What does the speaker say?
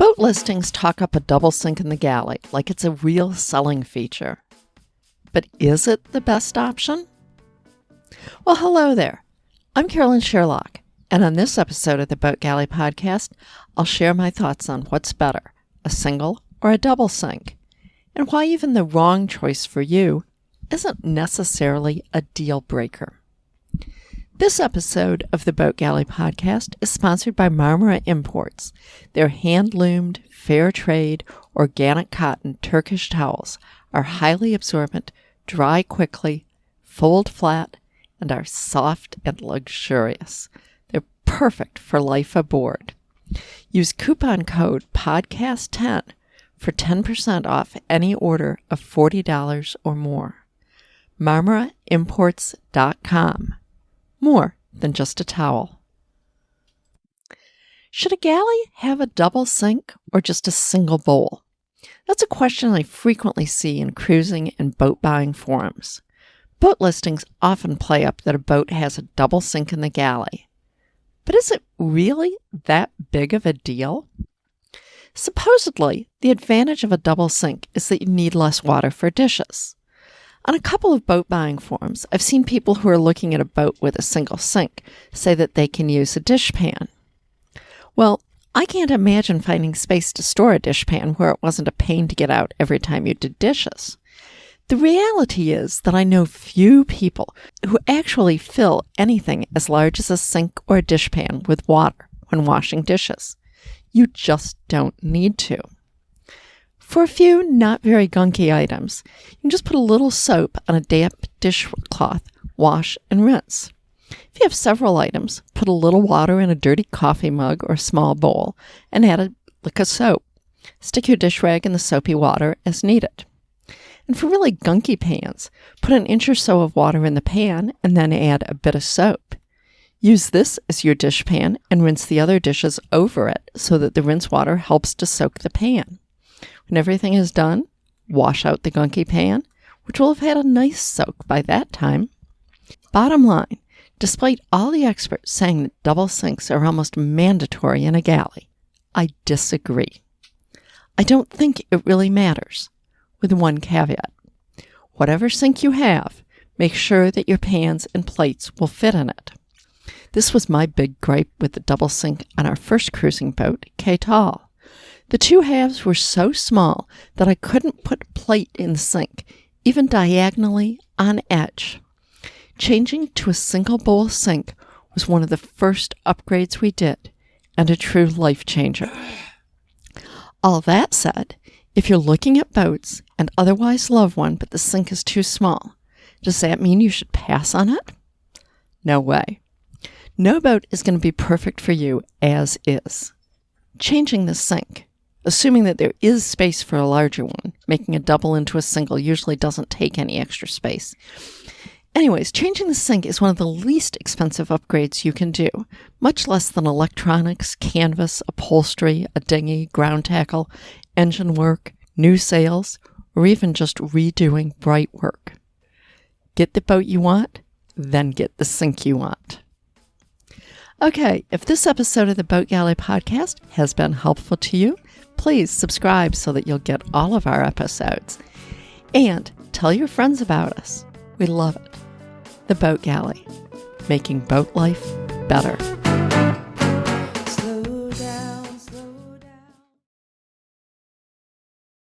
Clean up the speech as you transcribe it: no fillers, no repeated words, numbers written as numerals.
Boat listings talk up a double sink in the galley like it's a real selling feature. But is it the best option? Well, hello there. I'm Carolyn Sherlock, and on this episode of the Boat Galley Podcast, I'll share my thoughts on what's better, a single or a double sink, and why even the wrong choice for you isn't necessarily a deal breaker. This episode of the Boat Galley Podcast is sponsored by Marmara Imports. Their hand-loomed, fair trade, organic cotton Turkish towels are highly absorbent, dry quickly, fold flat, and are soft and luxurious. They're perfect for life aboard. Use coupon code PODCAST10 for 10% off any order of $40 or more. MarmaraImports.com. More than just a towel. Should a galley have a double sink or just a single bowl? That's a question I frequently see in cruising and boat buying forums. Boat listings often play up that a boat has a double sink in the galley. But is it really that big of a deal? Supposedly, the advantage of a double sink is that you need less water for dishes. On a couple of boat buying forums, I've seen people who are looking at a boat with a single sink say that they can use a dishpan. Well, I can't imagine finding space to store a dishpan where it wasn't a pain to get out every time you did dishes. The reality is that I know few people who actually fill anything as large as a sink or a dishpan with water when washing dishes. You just don't need to. For a few not very gunky items, you can just put a little soap on a damp dishcloth, wash, and rinse. If you have several items, put a little water in a dirty coffee mug or small bowl and add a lick of soap. Stick your dish rag in the soapy water as needed. And for really gunky pans, put an inch or so of water in the pan and then add a bit of soap. Use this as your dish pan and rinse the other dishes over it so that the rinse water helps to soak the pan. When everything is done, wash out the gunky pan, which will have had a nice soak by that time. Bottom line, despite all the experts saying that double sinks are almost mandatory in a galley, I disagree. I don't think it really matters, with one caveat. Whatever sink you have, make sure that your pans and plates will fit in it. This was my big gripe with the double sink on our first cruising boat, Kay Tall. The two halves were so small that I couldn't put a plate in the sink, even diagonally on edge. Changing to a single bowl sink was one of the first upgrades we did, and a true life changer. All that said, if you're looking at boats and otherwise love one but the sink is too small, does that mean you should pass on it? No way. No boat is going to be perfect for you as is. Changing the sink, assuming that there is space for a larger one, making a double into a single usually doesn't take any extra space. Anyways, changing the sink is one of the least expensive upgrades you can do, much less than electronics, canvas, upholstery, a dinghy, ground tackle, engine work, new sails, or even just redoing bright work. Get the boat you want, then get the sink you want. Okay, if this episode of the Boat Galley Podcast has been helpful to you, please subscribe so that you'll get all of our episodes. And tell your friends about us. We love it. The Boat Galley, making boat life better.